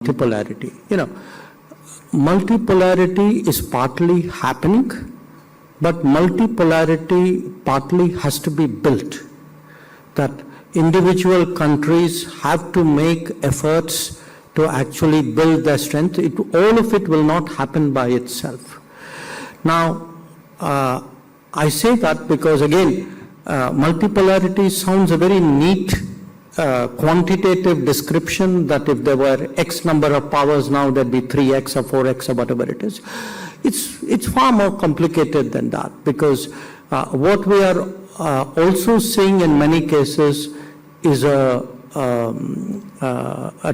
multipolarity. Multipolarity is partly happening, but multipolarity partly has to be built. That individual countries have to make efforts to actually build their strength. All of it will not happen by itself. Now, I say that because again, multipolarity sounds a very neat quantitative description that if there were X number of powers now there'd be 3X or 4X or whatever it is. It's far more complicated than that, because what we are also seeing in many cases is a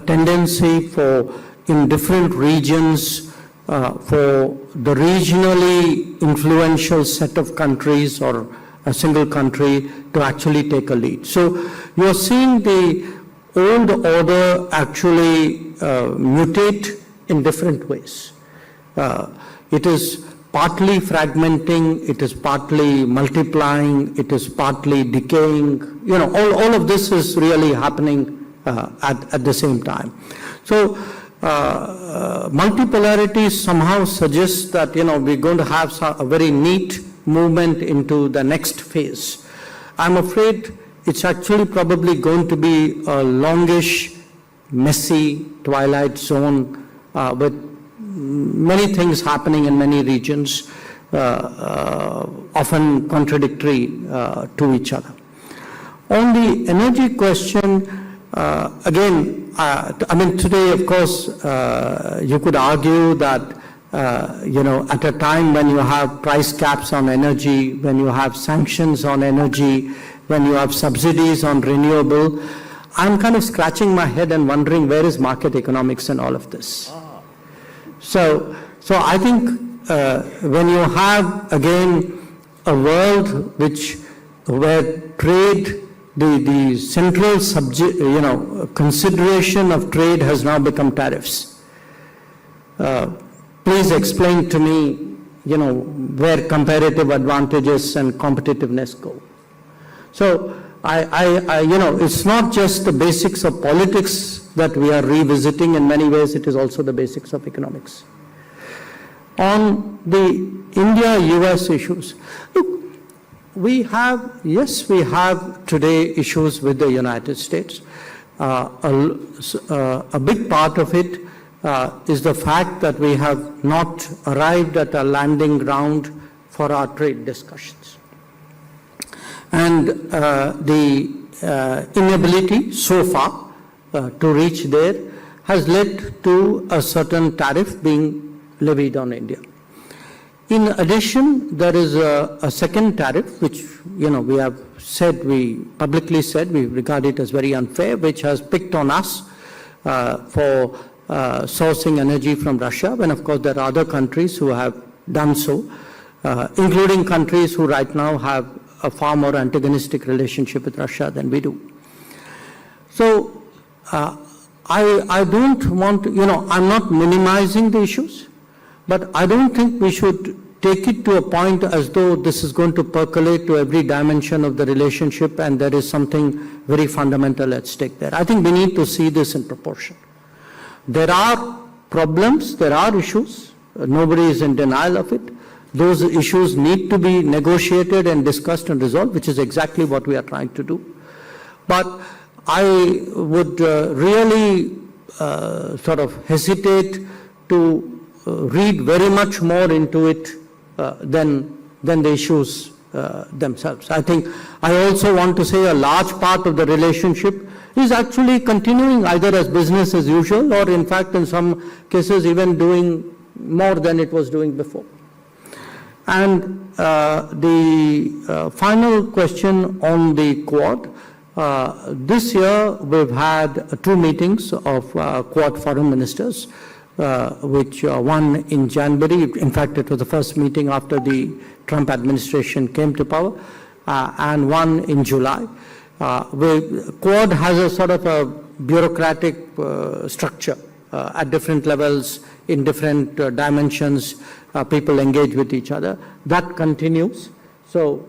tendency for, in different regions, for the regionally influential set of countries or a single country to actually take a lead. So you're seeing the old order actually mutate in different ways. It is partly fragmenting, it is partly multiplying, it is partly decaying. All of this is really happening at the same time. So multipolarity somehow suggests that we're going to have a very neat movement into the next phase. I'm afraid it's actually probably going to be a longish, messy twilight zone with many things happening in many regions, often contradictory to each other. On the energy question, again, today, of course, you could argue that at a time when you have price caps on energy, when you have sanctions on energy, when you have subsidies on renewable, I'm kind of scratching my head and wondering where is market economics in all of this. So I think when you have, again, a world where trade, the central consideration of trade has now become tariffs. Please explain to me, where comparative advantages and competitiveness go. So it's not just the basics of politics that we are revisiting. In many ways, it is also the basics of economics. On the India-US issues, look, we have today issues with the United States. A big part of it is the fact that we have not arrived at a landing ground for our trade discussions. And the inability so far to reach there has led to a certain tariff being levied on India. In addition, there is a second tariff, which we have said, we publicly said we regard it as very unfair, which has picked on us for sourcing energy from Russia, when of course there are other countries who have done so, including countries who right now have a far more antagonistic relationship with Russia than we do. So I don't want to, I'm not minimizing the issues, but I don't think we should take it to a point as though this is going to percolate to every dimension of the relationship and there is something very fundamental at stake there. I think we need to see this in proportion. There are problems, there are issues, nobody is in denial of it. Those issues need to be negotiated and discussed and resolved, which is exactly what we are trying to do. But I would really sort of hesitate to read very much more into it than the issues themselves. I think I also want to say a large part of the relationship is actually continuing either as business as usual or in fact in some cases even doing more than it was doing before. And the final question on the Quad. This year we've had 2 meetings of Quad foreign ministers, which one in January, in fact it was the first meeting after the Trump administration came to power, and one in July. Quad has a sort of a bureaucratic structure at different levels, in different dimensions, people engage with each other. That continues. So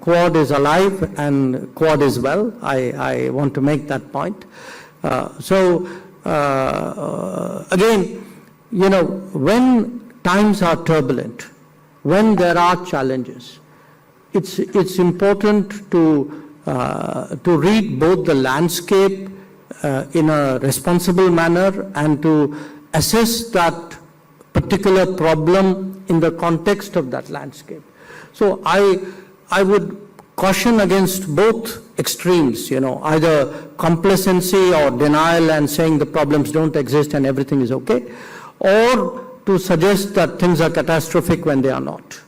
Quad is alive and Quad is well. I want to make that point. Again, you know, when times are turbulent, when there are challenges, it's important to read both the landscape in a responsible manner and to assess that particular problem in the context of that landscape. So I would caution against both extremes, you know, either complacency or denial and saying the problems don't exist and everything is okay, or to suggest that things are catastrophic when they are not.